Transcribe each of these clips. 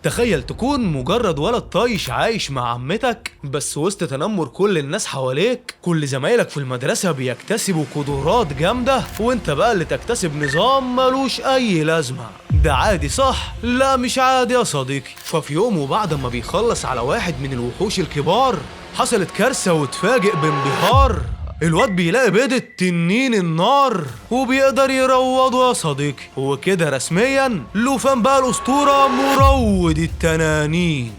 تخيل تكون مجرد ولد طايش عايش مع عمتك، بس وسط تنمر كل الناس حواليك، كل زمايلك في المدرسة بيكتسبوا قدرات جامدة، وانت بقى اللي تكتسب نظام ملوش اي لازمة. ده عادي صح؟ لا مش عادي يا صديقي. ففي يوم وبعد ما بيخلص على واحد من الوحوش الكبار، حصلت كارثة وتفاجئ بانبهار. الواد بيلاقي بيضة تنين النار وبيقدر يروضه يا صديقي، وكده رسميا لوفان بقى الأسطورة مروض التنانين.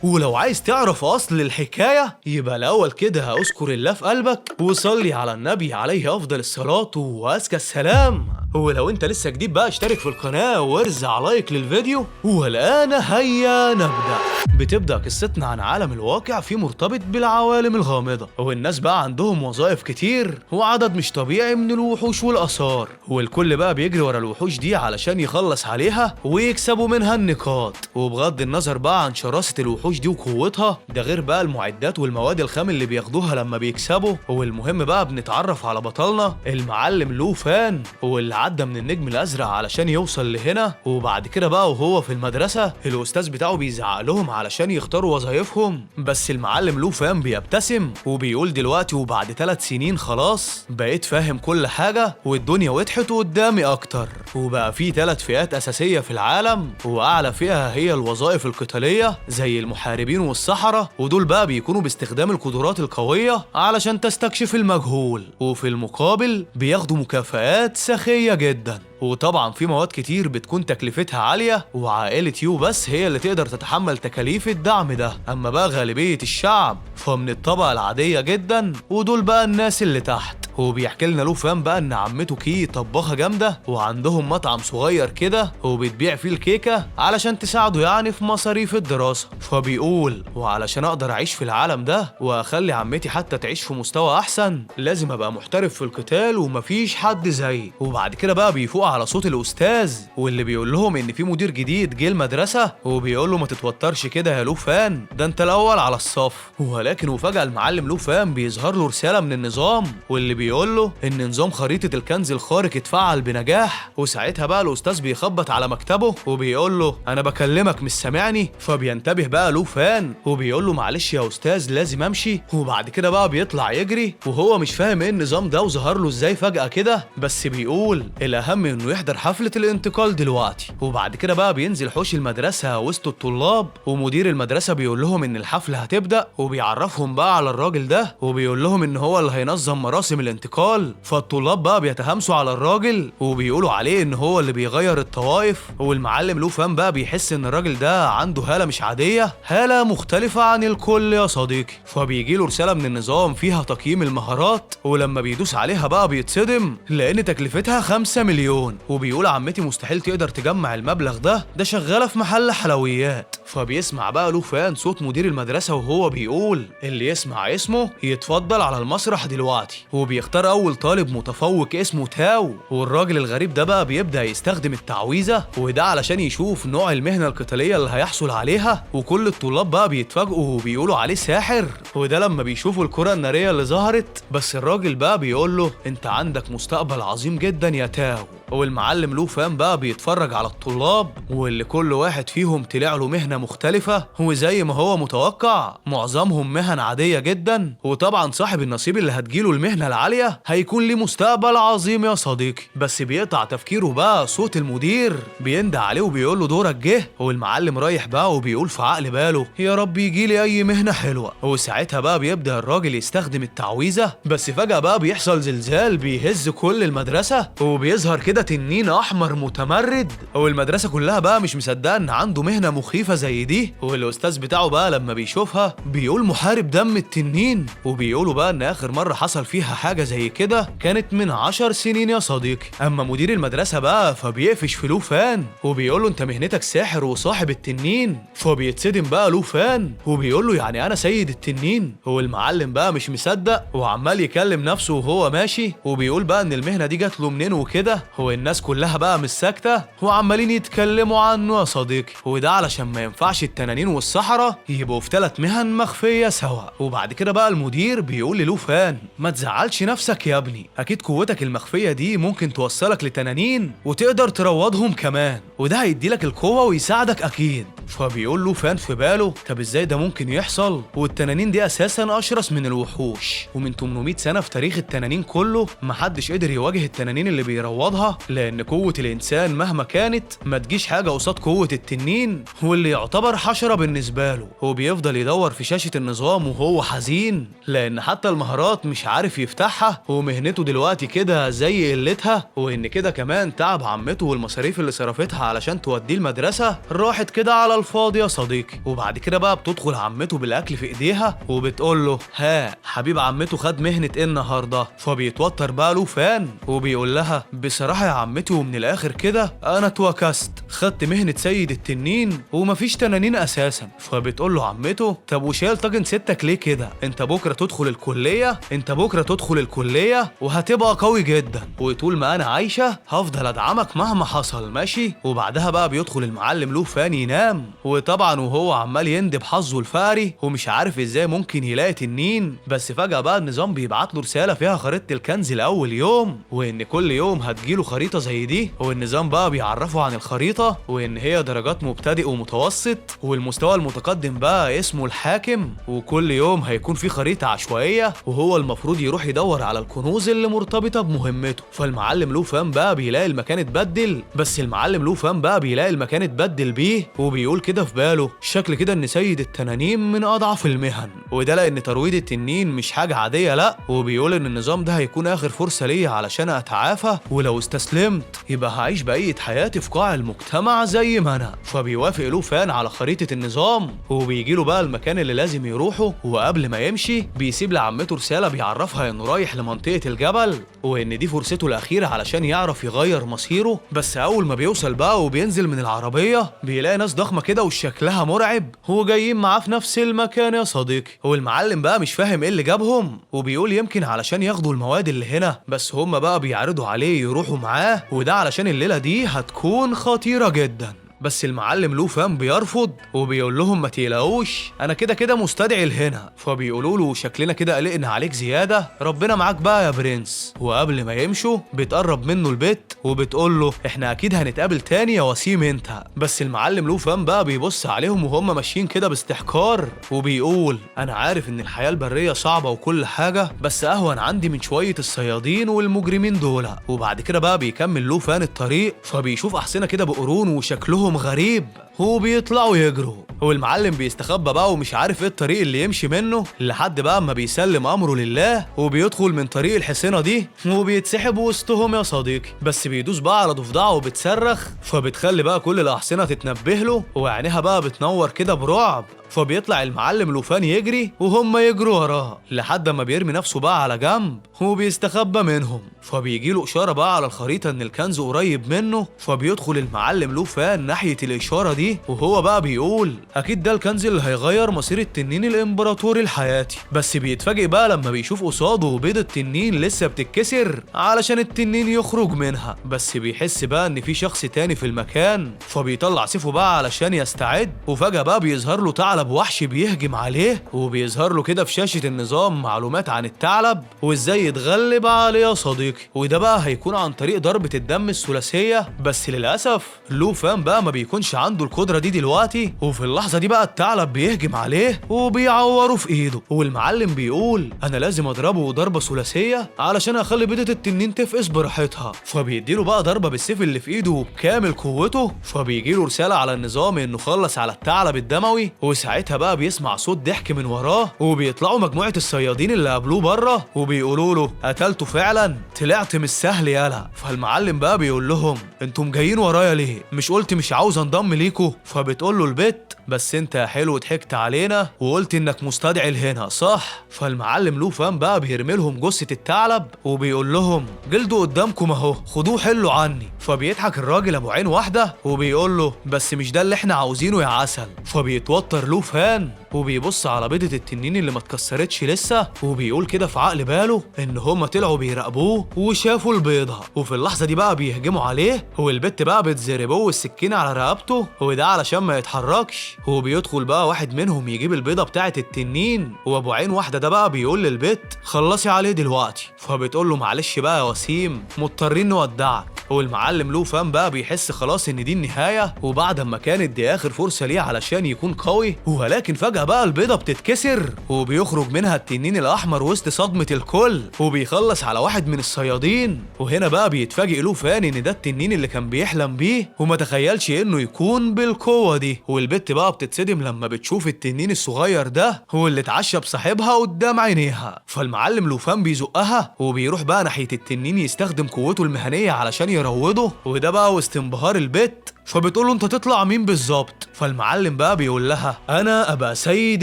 ولو عايز تعرف أصل الحكاية يبقى الأول كده اذكر الله في قلبك وصلي على النبي عليه أفضل الصلاة وأزكى السلام. ولو انت لسه جديد بقى اشترك في القناة وارزع لايك للفيديو. والآن هيا نبدأ. بتبدأ قصتنا عن عالم الواقع فيه مرتبط بالعوالم الغامضة، والناس بقى عندهم وظائف كتير وعدد مش طبيعي من الوحوش والآثار، والكل بقى بيجري ورا الوحوش دي علشان يخلص عليها ويكسبوا منها النقاط. وبغض النظر بقى عن شراسة الوحوش دي وقوتها، ده غير بقى المعدات والمواد الخام اللي بياخدوها لما بيكسبوا. والمهم بقى بنتعرف على بطلنا المعلم لوفان، واللي عدى من النجم الازرق علشان يوصل لهنا. وبعد كده بقى وهو في المدرسه الاستاذ بتاعه بيزعق لهم علشان يختاروا وظايفهم، بس المعلم لوفان بيبتسم وبيقول دلوقتي وبعد 3 سنين خلاص بقيت فاهم كل حاجه، والدنيا وضحت قدامي اكتر. وبقى في 3 فئات اساسيه في العالم، واعلى فئه هي الوظائف القتاليه زي المحاربين والسحره، ودول بقى بيكونوا باستخدام القدرات القويه علشان تستكشف المجهول، وفي المقابل بياخدوا مكافآت سخيه جدا. وطبعا في مواد كتير بتكون تكلفتها عالية، وعائلة يو بس هي اللي تقدر تتحمل تكاليف الدعم ده. اما بقى غالبية الشعب فمن الطبقة العادية جدا، ودول بقى الناس اللي تحت. وبيحكي لنا لوفان بقى ان عمته كي طباخة جامدة وعندهم مطعم صغير كده وبتبيع فيه الكيكة علشان تساعده يعني في مصاريف الدراسة. فبيقول وعلشان اقدر اعيش في العالم ده واخلي عمتي حتى تعيش في مستوى احسن لازم ابقى محترف في القتال ومفيش حد زيي. وبعد كده بقى بيفوق على صوت الاستاذ واللي بيقول لهم ان في مدير جديد جه المدرسة، وبيقول له ما تتوترش كده يا لوفان، ده انت الاول على الصف. ولكن وفجأة المعلم لوفان بيظهر له رسالة من النظام، واللي بيقول له ان نظام خريطة الكنز الخارق اتفعل بنجاح. وساعتها بقى الاستاذ بيخبط على مكتبه وبيقول له انا بكلمك مش سامعني. فبينتبه بقى لوفان وبيقول له معلش يا استاذ لازم امشي. وبعد كده بقى بيطلع يجري وهو مش فاهم ايه النظام ده وظهر له ازاي فجأة كده، بس بيقول الاهم انه يحضر حفلة الانتقال دلوقتي. وبعد كده بقى بينزل حوش المدرسة وسط الطلاب، ومدير المدرسة بيقول لهم ان الحفلة هتبدأ، وبيعرفهم بقى على الراجل ده وبيقول لهم ان هو اللي هينظم مراسم الانتقال. فالطلاب بقى بيتهامسوا على الراجل وبيقولوا عليه ان هو اللي بيغير الطوائف. والمعلم لوفان بقى بيحس ان الراجل ده عنده هالة مش عادية، هالة مختلفة عن الكل يا صديقي. فبيجي له رسالة من النظام فيها تقييم المهارات، ولما بيدوس عليها بقى بيتصدم لان تكلفتها 5 مليون. وبيقول عمتي مستحيل تقدر تجمع المبلغ ده شغالة في محل حلويات. فبيسمع بقى لوفان صوت مدير المدرسة وهو بيقول اللي يسمع اسمه يتفضل على المسرح دلوقتي. وبيختار أول طالب متفوق اسمه تاو، والراجل الغريب ده بقى بيبدأ يستخدم التعويذة، وده علشان يشوف نوع المهنة القتالية اللي هيحصل عليها. وكل الطلاب بقى بيتفاجئوا وبيقولوا عليه ساحر، وده لما بيشوفوا الكرة النارية اللي ظهرت. بس الراجل بقى بيقول له انت عندك مستقبل عظيم جدا يا تاو. والمعلم لوفان بقى بيتفرج على الطلاب واللي كل واحد فيهم طلع له مهنة مختلفة، وزي ما هو متوقع معظمهم مهن عادية جدا. وطبعا صاحب النصيب اللي هتجيله المهنة العالية هيكون ليه مستقبل عظيم يا صديقي. بس بيقطع تفكيره بقى صوت المدير بينده عليه وبيقول له دورك جه. والمعلم رايح بقى وبيقول في عقل باله يا رب يجي لي اي مهنة حلوة. وساعتها بقى بيبدأ الراجل يستخدم التعويذة، بس فجأة بقى بيحصل زلزال بيهز كل المدرسة، وبيظهر كده تنين احمر متمرد. والمدرسه كلها بقى مش مصدقه ان عنده مهنه مخيفه زي دي. والاستاذ بتاعه بقى لما بيشوفها بيقول محارب دم التنين. وبيقولوا بقى ان اخر مره حصل فيها حاجه زي كده كانت من 10 سنين يا صديقي. اما مدير المدرسه بقى فبيقفش في لوفان وبيقول له انت مهنتك ساحر وصاحب التنين. فبيتصدم بقى لوفان وبيقول له يعني انا سيد التنين. والمعلم بقى مش مصدق وعمال يكلم نفسه وهو ماشي، وبيقول بقى ان المهنه دي جات له منين وكده. الناس كلها بقى مش ساكتة وعمالين يتكلموا عنه يا صديقي، وده علشان ما ينفعش التنانين والسحرة يبقوا في 3 مهن مخفية سوا. وبعد كده بقى المدير بيقول للوفان ما تزعلش نفسك يا ابني، اكيد قوتك المخفية دي ممكن توصلك لتنانين وتقدر تروضهم كمان. وده هيديلك القوة ويساعدك أكيد. فبيقول له فان في باله طب ازاي ده ممكن يحصل؟ والتنانين دي أساسا أشرس من الوحوش، ومن 800 سنة في تاريخ التنانين كله محدش قدر يواجه التنانين اللي بيروضها، لأن قوة الإنسان مهما كانت ما تجيش حاجة قصاد قوة التنين، واللي يعتبر حشرة بالنسبة له. هو بيفضل يدور في شاشة النظام وهو حزين، لأن حتى المهارات مش عارف يفتحها، ومهنته دلوقتي كده زي قلتها، وإن كده كمان تعب عمته والمصاريف اللي صرفتها علشان توديه المدرسة راحت كده على الفاضي يا صديقي. وبعد كده بقى بتدخل عمته بالأكل في إيديها وبتقول له ها حبيب عمته خد مهنة إيه النهاردة؟ فبيتوتر بقى له فان وبيقول لها بصراحة يا عمتي ومن الآخر كده أنا اتوكست، خدت مهنة سيد التنين ومفيش تنانين أساسا. فبتقول له عمته طب وشايل طاجن ستك ليه كده؟ أنت بكرة تدخل الكلية، أنت بكرة تدخل الكلية وهتبقى قوي جدا، وطول ما أنا عايشة هفضل أدعمك مهما حصل ماشي؟ وبعدها بقى بيدخل المعلم له فان ينام، وطبعا وهو عمال يندب حظه الفقري ومش عارف ازاي ممكن يلاقي تنين، بس فجأة بقى النظام بيبعت له رسالة فيها خريطة الكنز لأول يوم، وإن كل يوم هتجيله خريطة زي دي، والنظام بقى بيعرفه عن الخريطة وإن هي درجات مبتدئ ومتوسط، والمستوى المتقدم بقى اسمه الحاكم، وكل يوم هيكون في خريطة عشوائية وهو المفروض يروح يدور على الكنوز اللي مرتبطة بمهمته. فالمعلم له فان بقى بيلاقي المكان اتبدل، بس المعلم له فان بقى بيلاقي المكان اتبدل بيه، وبيقول كده في باله شكل كده ان سيد التنانين من اضعف المهن، وده لان ترويض التنين مش حاجه عاديه لا، وبيقول ان النظام ده هيكون اخر فرصه ليا علشان اتعافى، ولو استسلمت يبقى هعيش بقيه حياتي في قاع المجتمع زي ما انا. فبيوافق له فان على خريطه النظام، وبيجي له بقى المكان اللي لازم يروحه، وقبل ما يمشي بيسيب لعمته رساله بيعرفها انه رايح لمنطقه الجبل، وان دي فرصته الاخيره علشان يعرف يغير مصيره. بس اول ما بيوصل بقى وبينزل من العربيه بيلاقي ناس ضخمه كده وشكلها مرعب وجايين معاه في نفس المكان يا صديقي، والمعلم بقى مش فاهم ايه اللي جابهم، وبيقول يمكن علشان ياخدوا المواد اللي هنا، بس هم بقى بيعرضوا عليه يروحوا معاه، وده علشان الليله دي هتكون خطيره جدا. بس المعلم له فان بيرفض وبيقول لهم ما تقلقوش انا كده كده مستدعي لهنا. فبيقولوا له شكلنا كده قلقنا عليك زياده، ربنا معاك بقى يا برنس. وقبل ما يمشوا بتقرب منه البت وبتقول له احنا اكيد هنتقابل تاني يا وسيم انت. بس المعلم له فان بقى بيبص عليهم وهم ماشيين كده باستحقار وبيقول انا عارف ان الحياه البريه صعبه وكل حاجه، بس اهون عندي من شويه الصيادين والمجرمين دول. وبعد كده بقى بيكمل له فان الطريق، فبيشوف احصنه كده بقرون وشكلهم غريب وبيطلعوا يجروا، والمعلم بيستخبى بقى ومش عارف ايه الطريق اللي يمشي منه، لحد بقى اما بيسلم امره لله وبيدخل من طريق الحصينه دي وبيتسحب وسطهم يا صديقي، بس بيدوس بقى على ضفدعه وبتصرخ، فبتخلي بقى كل الاحصنه تتنبه له وعينيها بقى بتنور كده برعب. فبيطلع المعلم لوفان يجري وهم يجروا وراه لحد ما بيرمي نفسه بقى على جنب وبيستخبى منهم. فبيجي له اشاره بقى على الخريطه ان الكنز قريب منه، فبيدخل المعلم لوفان ناحيه الاشاره دي وهو بقى بيقول اكيد ده الكنز اللي هيغير مصير التنين الامبراطوري الحياتي. بس بيتفاجئ بقى لما بيشوف قصاده بيضه التنين لسه بتتكسر علشان التنين يخرج منها، بس بيحس بقى ان في شخص تاني في المكان، فبيطلع سيفه بقى علشان يستعد، وفجاه بقى بيظهر له ثعلب وحش بيهجم عليه، وبيظهر له كده في شاشه النظام معلومات عن الثعلب وازاي يتغلب عليه يا صديقي، وده بقى هيكون عن طريق ضربه الدم الثلاثيه. بس للاسف لوفان بقى ما بيكونش عنده القدره دي دلوقتي، وفي اللحظه دي بقى الثعلب بيهجم عليه وبيعوره في ايده، والمعلم بيقول انا لازم اضربه ضربه ثلاثيه علشان اخلي بيضه التنين تفقس براحتها. فبيديله بقى ضربه بالسيف اللي في ايده بكامل قوته، فبيجيله رساله على النظام انه خلص على الثعلب الدموي، وساعتها بقى بيسمع صوت ضحك من وراه، وبيطلعوا مجموعه الصيادين اللي قابلوه بره وبيقولوا له قتلته فعلا، طلعت مش سهل يالا. فالمعلم بقى بيقول لهم انتم جايين ورايا ليه؟ مش قلت مش عاوز انضم ليكوا؟ فبتقول له البت بس انت يا حلو ضحكت علينا وقلت انك مستدعي لهنا صح؟ فالمعلم لوفان بقى بيرمي لهم جثه الثعلب وبيقول لهم جلده قدامكم اهو خدوه حلوا عني. فبيضحك الراجل ابو عين واحده وبيقول له بس مش ده اللي احنا عاوزينه يا عسل. فبيتوتر لوفان وبيبص على بيضه التنين اللي ما اتكسرتش لسه، وبيقول كده في عقل باله ان هم طلعوا بيراقبوه وشافوا البيضه، وفي اللحظه دي بقى بيهجموا عليه، والبت بقى بتزربوه السكينه على رقبته، وده علشان ما يتحركش. هو بيدخل بقى واحد منهم يجيب البيضة بتاعة التنين، وابو عين واحدة ده بقى بيقول للبت خلصي عليه دلوقتي. فبتقول له معلش بقى يا وسيم مضطرين نودعك. والمعلم لو فان بقى بيحس خلاص ان دي النهايه، وبعد ما كانت دي اخر فرصه ليه علشان يكون قوي، ولكن فجاه بقى البيضه بتتكسر وبيخرج منها التنين الاحمر وسط صدمه الكل، وبيخلص على واحد من الصيادين. وهنا بقى بيتفاجئ لو فان ان ده التنين اللي كان بيحلم بيه، وما تخيلش انه يكون بالقوه دي. والبت بقى بتتصدم لما بتشوف التنين الصغير ده هو اللي اتعشى بصاحبها قدام عينيها. فالمعلم لو فان بيزقها وبيروح بقى ناحيه التنين يستخدم قوته المهنيه علشان يروضه، وده بقى وسط انبهار البت. فبتقول له انت تطلع مين بالظبط؟ فالمعلم بقى بيقول لها انا ابقى سيد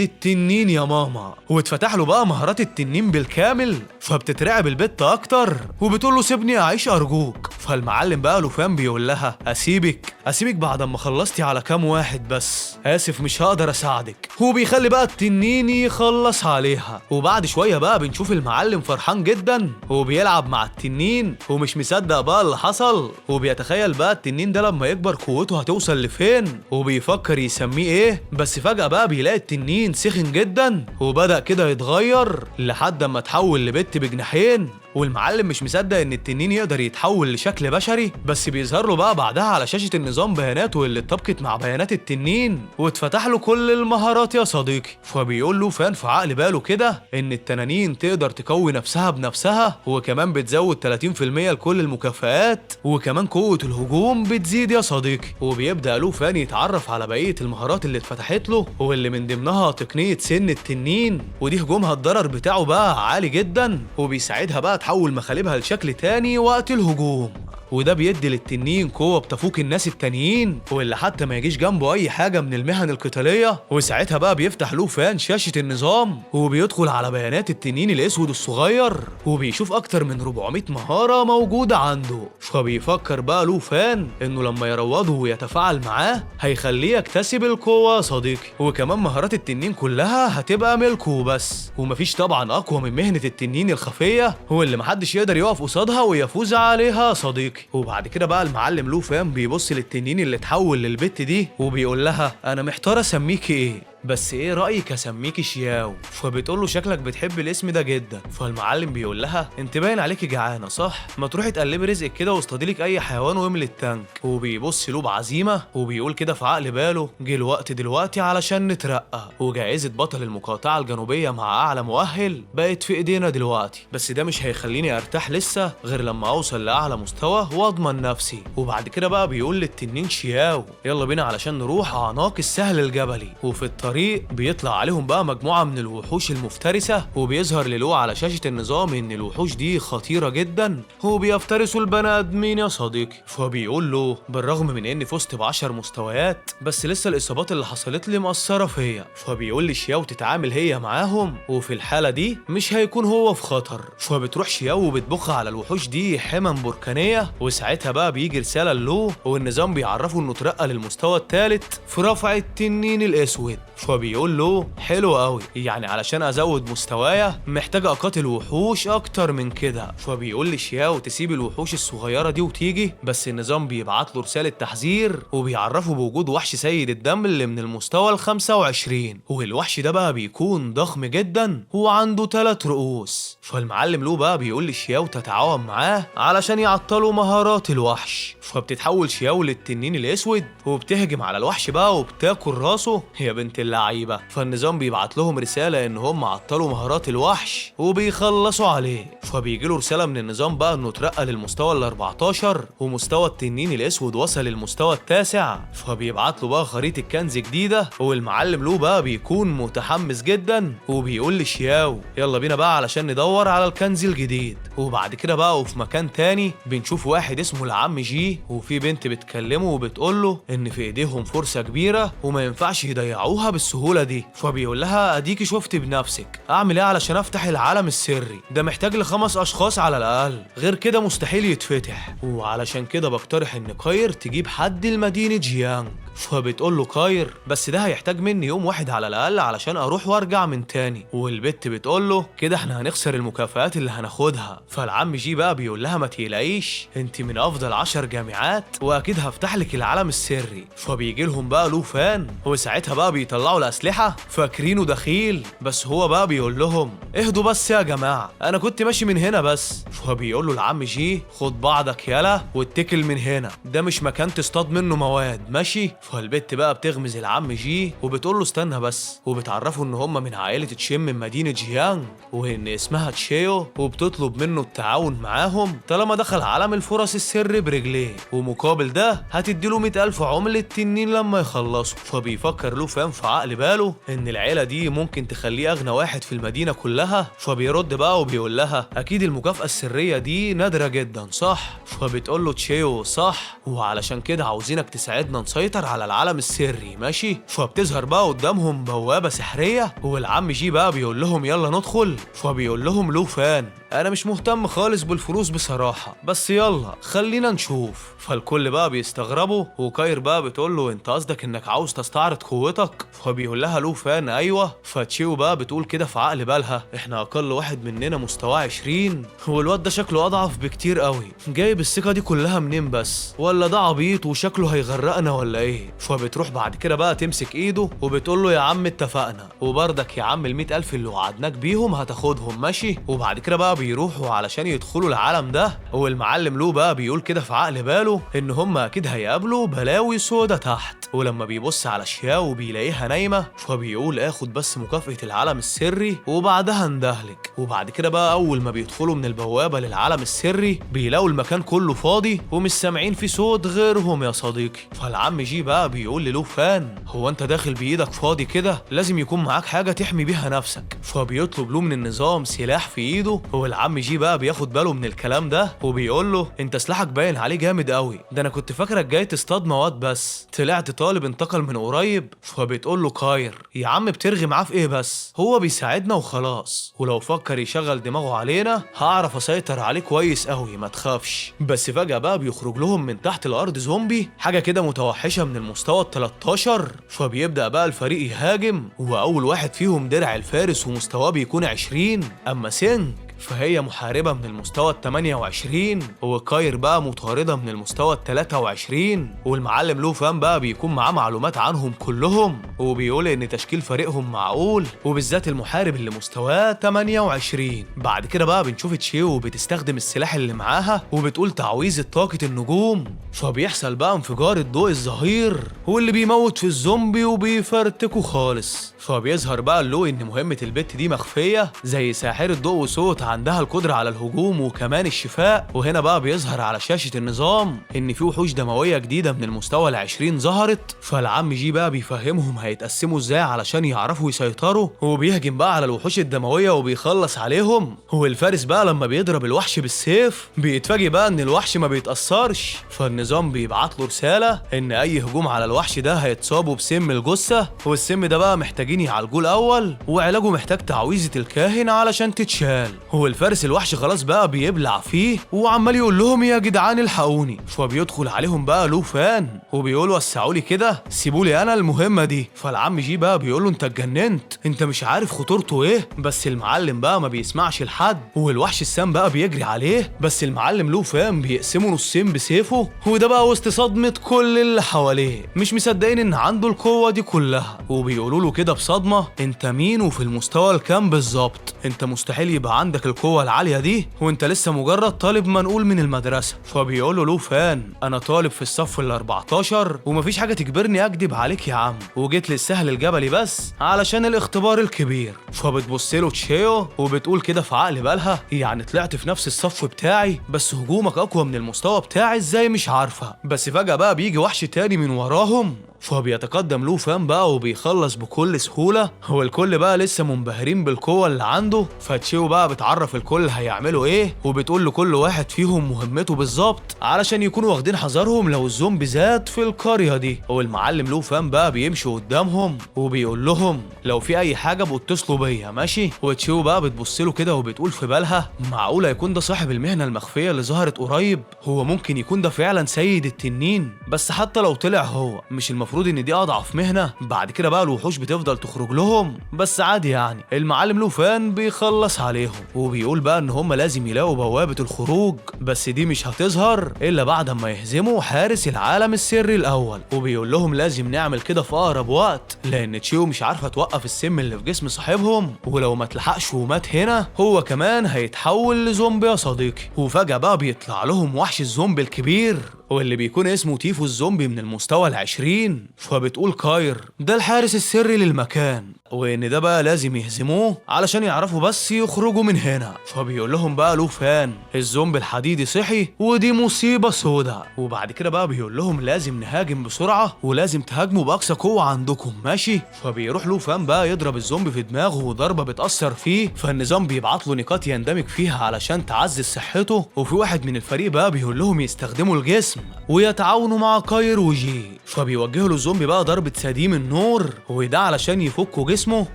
التنين يا ماما، واتفتح له بقى مهارات التنين بالكامل. فبتترعب البت اكتر وبتقول له سيبني اعيش ارجوك. فالمعلم بقى لو فان بيقول لها اسيبك بعد ما خلصتي على كام واحد بس، اسف مش هقدر اساعدك. هو بيخلي بقى التنين يخلص عليها. وبعد شويه بقى بنشوف المعلم فرحان جدا وبيلعب مع التنين ومش مصدق بقى اللي حصل، وبيتخيل بقى التنين ده لما يكبر قوته هتوصل لفين، وبيفكر يسميه ايه. بس فجأة بقى بيلاقي التنين سخن جدا وبدأ كده يتغير لحد ما اتحول لبت بجناحين. والمعلم مش مصدق ان التنين يقدر يتحول لشكل بشري، بس بيظهر له بقى بعدها على شاشة النظام بياناته اللي اتطبقت مع بيانات التنين، واتفتح له كل المهارات يا صديقي. فبيقول له فان في عقل باله كده ان التنانين تقدر تقوي نفسها بنفسها، وكمان بتزود 30% لكل المكافآت، وكمان قوة الهجوم بتزيد يا صديقي. وبيبدأ له فان يتعرف على بقية المهارات اللي اتفتحت له، واللي من ضمنها تقنية سن التنين، ودي هجومها الضرر بتاعه بقى عالي جدا، وبيساعدها بقى تحول مخالبها لشكل تاني وقت الهجوم. وده بيدي للتنين قوة بتفوق الناس التانيين، واللي حتى ما يجيش جنبه أي حاجة من المهن القتالية. وساعتها بقى بيفتح لو فان شاشة النظام وبيدخل على بيانات التنين الأسود الصغير، وبيشوف أكتر من 400 مهارة موجودة عنده. فبيفكر بقى لو فان إنه لما يروضه ويتفاعل معاه هيخليه يكتسب القوة يا صديقي، وكمان مهارات التنين كلها هتبقى ملكه بس. ومفيش طبعا أقوى من مهنة التنين الخفية، هو اللي محدش يقدر يقف قصادها ويفوز عليها صديقي. وبعد كده بقى المعلم لو فان بيبص للتنين اللي اتحول للبت دي وبيقول لها انا محتار اسميكي ايه، بس ايه رأيك اسميكي شياو؟ فبتقول له شكلك بتحب الاسم ده جدا. فالمعلم بيقول لها انت باين عليكي جعانه صح؟ ما تروحي تقلبي رزقك كده واصطادي لك اي حيوان واملي التانك. وبيبص له بعزيمه وبيقول كده في عقل باله جه الوقت دلوقتي علشان نترقى، وجائزه بطل المقاطعه الجنوبيه مع اعلى مؤهل بقت في ايدينا دلوقتي، بس ده مش هيخليني ارتاح لسه غير لما اوصل لاعلى مستوى واضمن نفسي. وبعد كده بقى بيقول للتنين شياو يلا بينا علشان نروح اعناق السهل الجبلي. وفي الطريق بيطلع عليهم بقى مجموعة من الوحوش المفترسة، وبيظهر للو على شاشة النظام ان الوحوش دي خطيرة جدا وبيفترسوا البني ادمين يا صديقي. فبيقول له بالرغم من اني فزت ب10 مستويات بس لسه الاصابات اللي حصلت لي مأثرة فيا. فبيقول لي شياو تتعامل هي معاهم، وفي الحالة دي مش هيكون هو في خطر. فبتروح شياو وبتبخ على الوحوش دي حمم بركانية، وساعتها بقى بيجي رسالة لو والنظام بيعرفه انه اترقى للمستوى الثالث في رفع التنين الاسود. فبيقول له حلو قوي، يعني علشان ازود مستوايا محتاج اقاتل وحوش اكتر من كده. فبيقول لي شياو تسيب الوحوش الصغيره دي وتيجي، بس النظام بيبعت له رساله تحذير وبيعرفه بوجود وحش سيد الدم اللي من المستوى ال25، والوحش ده بقى بيكون ضخم جدا وعنده 3 رؤوس. فالمعلم له بقى بيقول لي شياو تتعاون معاه علشان يعطلوا مهارات الوحش. فبتتحول شياو للتنين الاسود وبتهجم على الوحش بقى وبتاكل راسه يا بنت اللعيبه. فالنظام بيبعت لهم رساله ان هم عطلوا مهارات الوحش وبيخلصوا عليه. فبيجي له رساله من النظام بقى انه اترقى للمستوى ال14 ومستوى التنين الاسود وصل للمستوى التاسع. فبيبعت له بقى خريطه كنز جديده، والمعلم له بقى بيكون متحمس جدا وبيقول لشياو يلا بينا بقى علشان ندور على الكنز الجديد. وبعد كده بقى وفي مكان تاني بنشوف واحد اسمه العم جي، وفي بنت بتكلمه وبتقول له ان في ايديهم فرصه كبيره وما ينفعش يضيعوها بالسهوله دي. فبيقول لها اديكي شفت بنفسك، اعمل ايه علشان افتح العالم السري ده؟ محتاج ل5 اشخاص على الاقل، غير كده مستحيل يتفتح. وعلشان كده بقترح ان كاير تجيب حد لمدينه جيانج. فبتقول له كاير بس ده هيحتاج مني يوم واحد على الاقل علشان اروح وارجع من تاني. والبت بتقول له كده احنا هنخسر المكافآت اللي هناخدها. فالعم جي بقى بيقول لها ما تقلقيش، انت من افضل 10 جامعات واكيد هفتح لك العالم السري. فبيجي لهم بقى لو فان وساعتها بقى بيطلعوا الاسلحه فاكرينه دخيل، بس هو بقى بيقول لهم اهدوا بس يا جماعه انا كنت ماشي من هنا بس. فبيقول له العم جي خد بعضك يلا واتكل من هنا، ده مش مكان تصطاد منه مواد ماشي. فالبت بقى بتغمز العم جي وبتقول له استنى بس، وبتعرفه ان هم من عائله تشيم من مدينه جيانج وان اسمها تشيو، وبتطلب منه التعاون معاهم طالما دخل عالم الفرص السري برجليه، ومقابل ده هتديله 100,000 عمله تنين لما يخلصوا. فبيفكر له فاهم في عقل باله ان العيله دي ممكن تخليه اغنى واحد في المدينه كلها. فبيرد بقى وبيقول لها اكيد المكافاه السريه دي نادره جدا صح؟ فبتقول له تشيو صح، وعلشان كده عاوزينك تساعدنا نسيطر على العالم السري ماشي. فبتظهر بقى قدامهم بوابه سحريه والعم جي بقى بيقول لهم يلا ندخل. فبيقول لهم لو فان انا مش مهتم خالص بالفلوس بصراحه، بس يلا خلينا نشوف. فالكل بقى بيستغربوا وكاير بقى بتقول له انت قصدك انك عاوز تستعرض قوتك؟ فبيقول لها لو فان ايوه. فتشيو بقى بتقول كده في عقل بالها احنا اقل واحد مننا مستواه 20، والواد ده شكله اضعف بكتير قوي، جايب الثقه دي كلها منين بس؟ ولا ده عبيط وشكله هيغرقنا ولا ايه؟ فبتروح بعد كده بقى تمسك ايده وبتقول له يا عم اتفقنا، وبرضك يا عم ال100,000 اللي وعدناك بيهم هتاخدهم ماشي. وبعد كده بقى بيروحوا علشان يدخلوا العالم ده، والمعلم لو بقى بيقول كده في عقل باله ان هم اكيد هيقابلوا بلاوي سودا تحت. ولما بيبص على شياو وبيلاقيها نايمه فبيقول اخد بس مكافأة العالم السري وبعدها ندهلك. وبعد كده بقى اول ما بيدخلوا من البوابه للعالم السري بيلاقوا المكان كله فاضي ومش سامعين فيه صوت غيرهم يا صديقي. فالعم جي بقى بيقول للو فان هو انت داخل بايدك فاضي كده؟ لازم يكون معاك حاجه تحمي بيها نفسك. فبيطلب له من النظام سلاح في ايده، والعم جي بقى بياخد باله من الكلام ده وبيقول له انت سلاحك باين عليه جامد قوي، ده انا كنت فاكرك جاي تصطاد مواد بس، طلعت طالب انتقل من قريب. فبتقول له كاير يا عم بترغي معاه في ايه بس؟ هو بيساعدنا وخلاص، ولو فكر يشغل دماغه علينا هعرف اسيطر عليه كويس قوي ما تخافش. بس فجأة بقى بيخرج لهم من تحت الارض زومبي حاجه كده متوحشه من المستوى ال13. فبيبدأ بقى الفريق يهاجم، واول واحد فيهم درع الفارس ومستواه بيكون 20. اما سينج فهي محاربة من المستوى ال28، وكاير بقى مطاردة من المستوى ال23. والمعلم لو فان بقى بيكون معاه معلومات عنهم كلهم، وبيقول ان تشكيل فريقهم معقول وبالذات المحارب اللي مستواه 28. بعد كده بقى بنشوف تشيو بتستخدم السلاح اللي معاها وبتقول تعويذة طاقة النجوم. فبيحصل بقى انفجار الضوء الظهير واللي بيموت في الزومبي وبيفرتكوا خالص. فبيظهر بقى لو ان مهمة البت دي مخفية زي ساحرة ضوء وصوت عندها القدرة على الهجوم وكمان الشفاء. وهنا بقى بيظهر على شاشة النظام ان في وحوش دموية جديدة من المستوى ال20 ظهرت. فالعم جي بقى بيفهمهم هيتقسموا ازاي علشان يعرفوا يسيطروا، وبيهجم بقى على الوحوش الدموية وبيخلص عليهم. والفارس بقى لما بيضرب الوحش بالسيف بيتفاجئ بقى ان الوحش ما بيتأثرش، فالنظام بيبعت له رسالة ان اي هجوم على الوحش ده هيتصابوا بسم الجثة، والسم ده بقى محتاجين يعالجوه الاول وعلاجه محتاج تعويذة الكاهن علشان تتشال. والفارس الوحش خلاص بقى بيبلع فيه وعمال يقول لهم يا جدعان الحقوني. فبيدخل عليهم بقى لو فان وبيقول وسعوا لي كده سيبوا لي انا المهمه دي. فالعم جي بقى بيقول له انت اتجننت، انت مش عارف خطورته ايه؟ بس المعلم بقى ما بيسمعش لحد، والوحش السام بقى بيجري عليه، بس المعلم لو فان بيقسمه نصين بسيفه. وده بقى وسط صدمه كل اللي حواليه مش مصدقين ان عنده القوه دي كلها، وبيقولوا له كده بصدمه انت مين وفي المستوى الكام بالظبط؟ انت مستحيل يبقى عندك القوة العالية دي وانت لسه مجرد طالب منقول من المدرسة. فبيقول له لو فان انا طالب في الصف ال14 ومفيش حاجة تجبرني اكدب عليك يا عم، وجيت للسهل الجبلي بس علشان الاختبار الكبير. فبتبص له تشيو وبتقول كده في عقل بالها يعني طلعت في نفس الصف بتاعي بس هجومك اقوى من المستوى بتاعي ازاي مش عارفة. بس فجأة بقى بيجي وحش تاني من وراهم فبيتقدم لو فان بقى وبيخلص بكل سهولة. هو الكل بقى لسه منبهرين بالقوة اللي عنده. فتشيو بقى بتعرف الكل هيعملوا ايه وبتقول لكل واحد فيهم مهمته بالظبط علشان يكونوا واخدين حذرهم لو الزومبي زاد في القرية دي. والمعلم لو فان بقى بيمشي قدامهم وبيقول لهم لو في اي حاجة بتصلوا بيا ماشي. وتشيو بقى بتبص له كده وبتقول في بالها معقولة يكون ده صاحب المهنة المخفية اللي ظهرت قريب؟ هو ممكن يكون ده فعلا سيد التنين، بس حتى لو طلع هو مش المفروض المفروض ان دي اضعف مهنه. بعد كده بقى الوحوش بتفضل تخرج لهم، بس عادي يعني. المعلم لوفان بيخلص عليهم وبيقول بقى ان هم لازم يلاقوا بوابه الخروج، بس دي مش هتظهر الا بعد ما يهزموا حارس العالم السري الاول. وبيقول لهم لازم نعمل كده في اقرب وقت، لان تشيو مش عارفه توقف السم اللي في جسم صاحبهم، ولو ما اتلحقش ومات هنا هو كمان هيتحول لزومبي يا صديقي. وفجاه بقى بيطلع لهم وحش الزومبي الكبير واللي بيكون اسمه تيفو الزومبي من المستوى ال20. فبتقول كاير ده الحارس السري للمكان، وان ده بقى لازم يهزموه علشان يعرفوا بس يخرجوا من هنا. فبيقول لهم بقى لوفان الزومبي الحديدي صحي ودي مصيبة سودا. وبعد كده بقى بيقول لهم لازم نهاجم بسرعة ولازم تهاجموا بأقصى قوة عندكم، ماشي؟ فبيروح لوفان بقى يضرب الزومبي في دماغه وضربة بتأثر فيه، فالنظام بيبعت له نقاط يندمج فيها علشان تعزز صحته. وفي واحد من الفريق بقى بيقول لهم يستخدموا الجسم ويتعاونوا مع كاير وجي. فبيوجهوا له الزومبي بقى ضربة سديم النور، وده علشان يفكوا جسمه.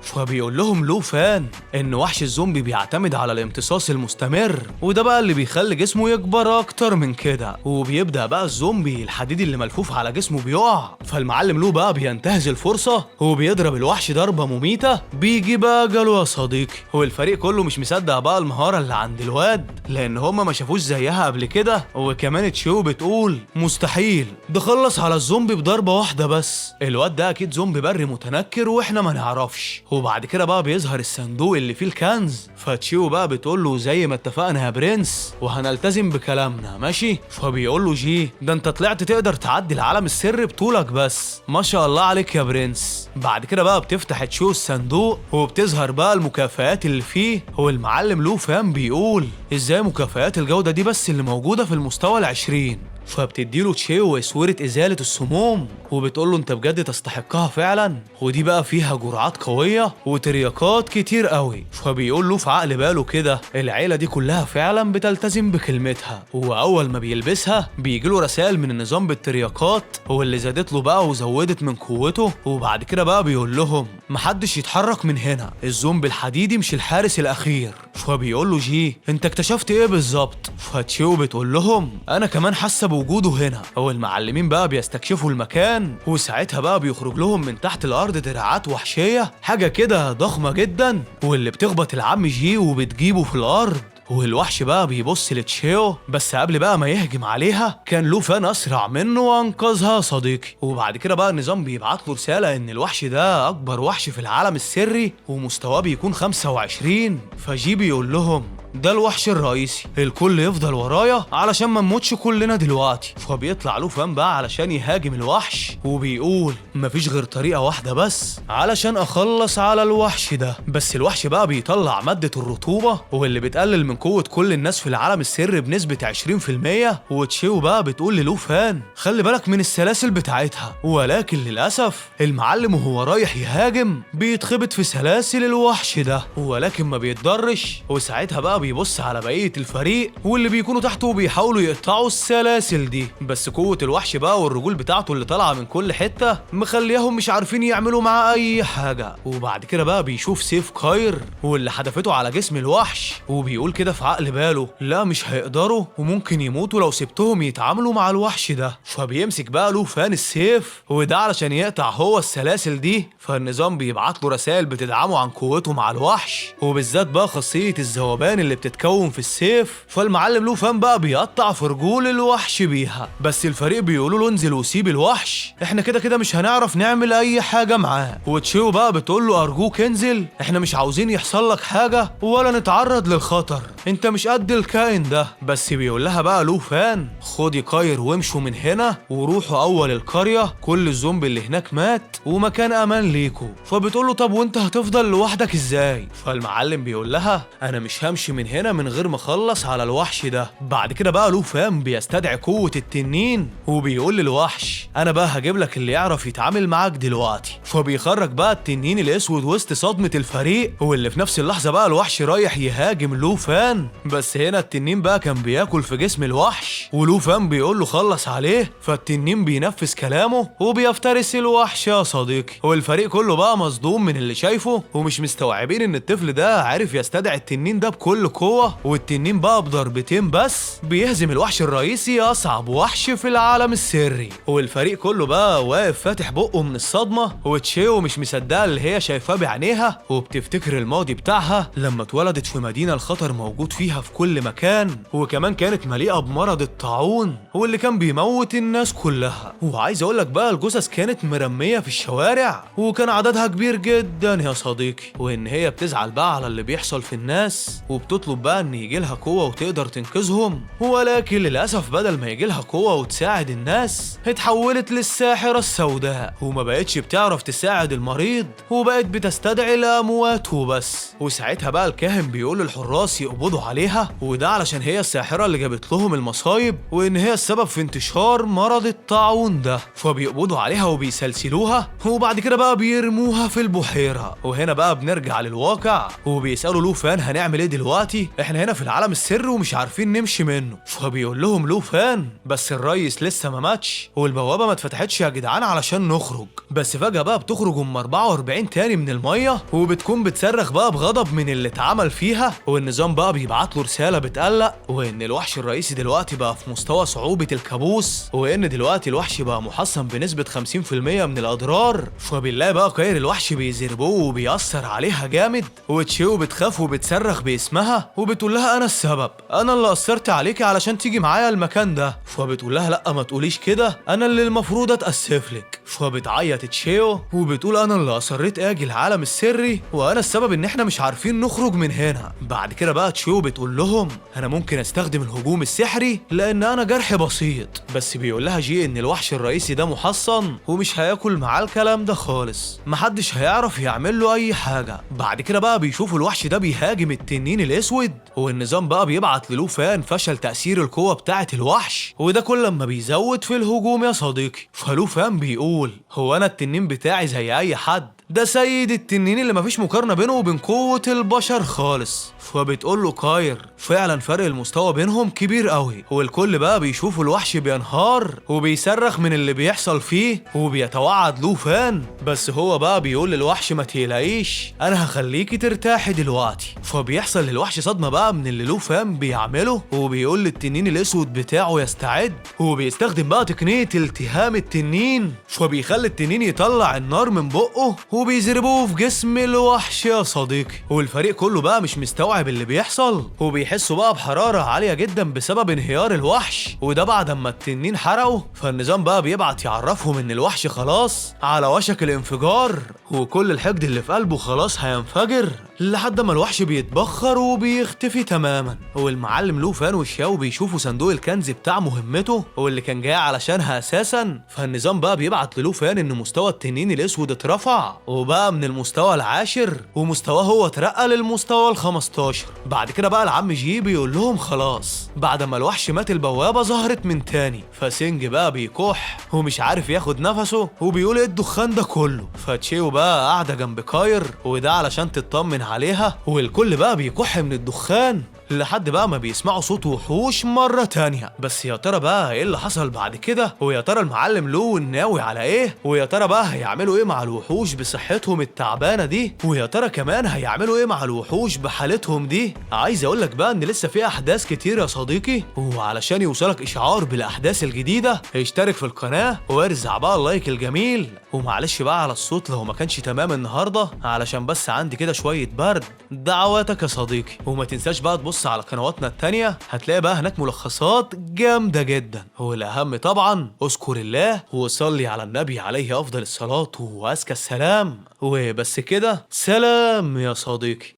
فبيقول لهم لوفان ان وحش الزومبي بيعتمد على الامتصاص المستمر، وده بقى اللي بيخلي جسمه يكبر اكتر من كده. وبيبدأ بقى الزومبي الحديدي اللي ملفوف على جسمه بيقع. فالمعلم لو بقى بينتهز الفرصة وبيضرب الوحش ضربة مميتة بيجي بقى جاله يا صديقي. والفريق كله مش مصدق بقى المهارة اللي عند الواد، لان هما ما شافوش زيها قبل كده. وكمان تشيو بتقول مستحيل ده خلص على الزومبي بضربة واحدة بس، الواد ده اكيد زومبي بري متنكر واحنا ما نعرفش. وبعد كده بقى بيظهر الصندوق اللي فيه الكنز. فتشيو بقى بتقول له زي ما اتفقنا يا برنس وهنلتزم بكلامنا، ماشي؟ فبيقول له جي ده انت طلعت تقدر تعدي العالم السري بطولك بس، ما شاء الله عليك يا برنس. بعد كده بقى بتفتح تشيو الصندوق وبتظهر بقى المكافآت اللي فيه. هو المعلم لوفان بيقول ازاي مكافآت الجودة دي بس اللي موجودة في المستوى ال20؟ فبتديله تشيو اسورة ازالة السموم وبتقول له انت بجد تستحقها فعلا، ودي بقى فيها جرعات قوية وترياقات كتير قوي. فبيقول له في عقل باله كده العيلة دي كلها فعلا بتلتزم بكلمتها. واول ما بيلبسها بيجيله رسائل من النظام بالترياقات واللي زادت له بقى وزودت من قوته. وبعد كده بقى بيقول لهم محدش يتحرك من هنا، الزومبي الحديدي مش الحارس الاخير. فبيقول له جي انت اكتشفت ايه بالظبط؟ فتشيو بتقول لهم انا كمان حاسه بوجوده هنا. والمعلمين بقى بيستكشفوا المكان وساعتها بقى بيخرج لهم من تحت الارض دراعات وحشيه حاجه كده ضخمه جدا، واللي بتخبط العم جي وبتجيبه في الارض. والوحش بقى بيبص لتشيو، بس قبل بقى ما يهجم عليها كان لوفان اسرع منه وانقذها صديقي. وبعد كده بقى النظام بيبعت له رساله ان الوحش ده اكبر وحش في العالم السري ومستواه بيكون 25. فجي بيقول لهم ده الوحش الرئيسي، الكل يفضل ورايا علشان ما نموتش كلنا دلوقتي. فبيطلع لوفان بقى علشان يهاجم الوحش وبيقول مفيش غير طريقة واحدة بس علشان اخلص على الوحش ده. بس الوحش بقى بيطلع مادة الرطوبة واللي بتقلل من قوة كل الناس في العالم السري بنسبة 20%. وتشيو بقى بتقول للوفان خلي بالك من السلاسل بتاعتها، ولكن للأسف المعلم وهو رايح يهاجم بيتخبط في سلاسل الوحش ده ولكن ما بيتضرش. وساعتها بقى بيبص على بقية الفريق واللي بيكونوا تحته بيحاولوا يقطعوا السلاسل دي، بس قوة الوحش بقى والرجول بتاعته اللي طالعة من كل حتة مخليهم مش عارفين يعملوا معاه أي حاجة. وبعد كده بقى بيشوف سيف كاير واللي حدفته على جسم الوحش وبيقول كده في عقل باله لا مش هيقدروا وممكن يموتوا لو سبتهم يتعاملوا مع الوحش ده. فبيمسك بقى لوفان السيف وده علشان يقطع هو السلاسل دي. فالنظام بيبعت له رسائل بتدعمه عن قوته مع الوحش وبالذات بقى خاصية الذوبان اللي بتتكون في السيف. فالمعلم لوفان بقى بيقطع في رجول الوحش بيها، بس الفريق بيقولوا له انزل وسيب الوحش، احنا كده كده مش هنعرف نعمل اي حاجه معاه. وتشيو بقى بتقول له ارجوك انزل، احنا مش عاوزين يحصل لك حاجه ولا نتعرض للخطر، انت مش قد الكائن ده. بس بيقول لها بقى لوفان خدي كاير وامشوا من هنا وروحوا اول القريه، كل الزومبي اللي هناك مات ومكان امان ليكوا. فبتقول له طب وانت هتفضل لوحدك ازاي؟ فالمعلم بيقول لها انا مش همشي من هنا من غير ما اخلص على الوحش ده. بعد كده بقى لوفان بيستدعي قوة التنين وبيقول للوحش انا بقى هجيب لك اللي يعرف يتعامل معاك دلوقتي. فبيخرج بقى التنين الاسود وسط صدمة الفريق، واللي في نفس اللحظة بقى الوحش رايح يهاجم لوفان، بس هنا التنين بقى كان بياكل في جسم الوحش ولوفان بيقول له خلص عليه. فالتنين بينفذ كلامه وبيفترس الوحش يا صديقي. والفريق كله بقى مصدوم من اللي شايفه ومش مستوعبين ان الطفل ده عارف يستدعي التنين ده بكل قوة، والتنين بقى بضربتين بس بيهزم الوحش الرئيسي أصعب وحش في العالم السري. والفريق كله بقى واقف فاتح بقه من الصدمة، وتشيو مش مصدقة اللي هي شايفاه بعينيها، وبتفتكر الماضي بتاعها لما اتولدت في مدينة الخطر موجود فيها في كل مكان، وكمان كانت مليئة بمرض الطاعون واللي كان بيموت الناس كلها. وعايز اقولك بقى الجثث كانت مرمية في الشوارع وكان عددها كبير جدا يا صديقي، وان هي بتزعل بقى على اللي بيحصل في الناس، وبتطلب بقى ان يجيلها قوة وتقدر تنقذهم. ولكن للأسف بدل ما يجيلها قوة وتساعد الناس اتحولت للساحرة السوداء، وما بقتش بتعرف تساعد المريض، وبقت بتستدعي الأموات وبس. وساعتها بقى الكاهن بيقول للحراس يقبضوا عليها، وده علشان هي الساحرة اللي جابت لهم المصايب، وان هي السبب في انتشار مرض الطاعون ده. فبيقبضوا عليها وبيسلسلوها، وبعد كده بقى بيرموها في البحيرة. وهنا بقى بنرجع للواقع، وبيسألوا لوفان هنعمل ايه دلوقتي؟ احنا هنا في العالم السري ومش عارفين نمشي منه. فبيقول لهم لوفان بس الريس لسه ما ماتش، والبوابة ما اتفتحتش يا جدعان علشان نخرج. بس فجأة بقى بتخرج 44 تاني من المية، وبتكون بتصرخ بقى بغضب من اللي اتعمل فيها. والنظام بقى بيبعت له رسالة بتقلق، وان الوحش الرئيسي دلوقتي بقى في مستوى صعوبة الكابوس، وان دلوقتي الوحش بقى محصن بنسبة 50% من الاضرار. فبالله بقى كاير الوحش بيزربوه وبيأثر عليها جامد، وتشيو بتخاف وبتصرخ باسمها، وبتقول لها انا السبب، انا اللي اثرت عليكي علشان تيجي معايا المكان ده. فبتقول لها لا ما تقوليش كده، انا اللي المفروض اتأسف لك. فبتعيط تشيو وبتقول انا اللي اصريت اجي العالم السري، وانا السبب ان احنا مش عارفين نخرج من هنا. بعد كده بقى تشيو بتقول لهم انا ممكن استخدم الهجوم السحري لان انا جرح بسيط. بس بيقول لها جي ان الوحش الرئيسي ده محصن ومش هياكل معاه الكلام ده خالص، محدش هيعرف يعمل له اي حاجه. بعد كده بقى بيشوفوا الوحش ده بيهاجم التنين الاسود، والنظام بقى بيبعت للوفان فشل تأثير القوة بتاعة الوحش، وده كل ما بيزود في الهجوم يا صديقي. فلوفان بيقول هو انا التنين بتاعي زي اي حد، ده سيد التنين اللي مفيش مقارنة بينه وبين قوة البشر خالص. فبتقول له كاير فعلا فرق المستوى بينهم كبير قوي، والكل بقى بيشوفوا الوحش بينهار وبيصرخ من اللي بيحصل فيه، وبيتوعد لوفان. بس هو بقى بيقول للوحش ما تقلقيش انا هخليكي ترتاحي دلوقتي. فبيحصل للوحش صدمة بقى من اللي لوفان بيعمله، وبيقول للتنين الاسود بتاعه يستعد، وبيستخدم بقى تقنية التهام التنين، فبيخلي التنين يطلع النار من بقه وبيزربوه في جسم الوحش يا صديقي. والفريق كله بقى مش مستوعب اللي بيحصل، وبيحسوا بقى بحرارة عالية جدا بسبب انهيار الوحش، وده بعد ما التنين حرقه. فالنظام بقى بيبعت يعرفهم ان الوحش خلاص على وشك الانفجار، وكل الحقد اللي في قلبه خلاص هينفجر، لحد ما الوحش بيتبخر وبيختفي تماما. والمعلم لوفان وشياو بيشوفوا صندوق الكنز بتاع مهمته واللي كان جاي علشانها اساسا. فالنظام بقى بيبعت للوفان ان مستوى التنين الاسود اترفع، وبقى من المستوى العاشر، ومستواه هو اترقى للمستوى ال15. بعد كده بقى العم جي بيقول لهم خلاص بعد ما الوحش مات البوابة ظهرت من تاني. فسينج بقى بيكح ومش عارف ياخد نفسه، وبيقول ايه الدخان ده كله. فتشيو بقى قاعدة جنب كاير، وده علشان تطمن عليها، والكل بقى بيكح من الدخان لحد بقى ما بيسمعوا صوت وحوش مرة تانية. بس يا ترى بقى ايه اللي حصل بعد كده؟ ويا ترى المعلم لو ناوي على ايه؟ ويا ترى بقى هيعملوا ايه مع الوحوش بصحتهم التعبانة دي؟ ويا ترى كمان هيعملوا ايه مع الوحوش بحالتهم دي؟ عايز اقولك بقى ان لسه في احداث كتير يا صديقي، وعلشان يوصلك اشعار بالاحداث الجديدة اشترك في القناة وارزع بقى اللايك الجميل. ومعلش بقى على الصوت لو ما كانش تمام النهاردة، علشان بس عندي كده شوية برد. دعواتك يا صديقي، وما تنساش بقى تبص على قنواتنا التانية، هتلاقي بقى هناك ملخصات جامدة جدا. والأهم طبعا اذكر الله وصلي على النبي عليه أفضل الصلاة وأزكى السلام. وبس كده، سلام يا صديقي.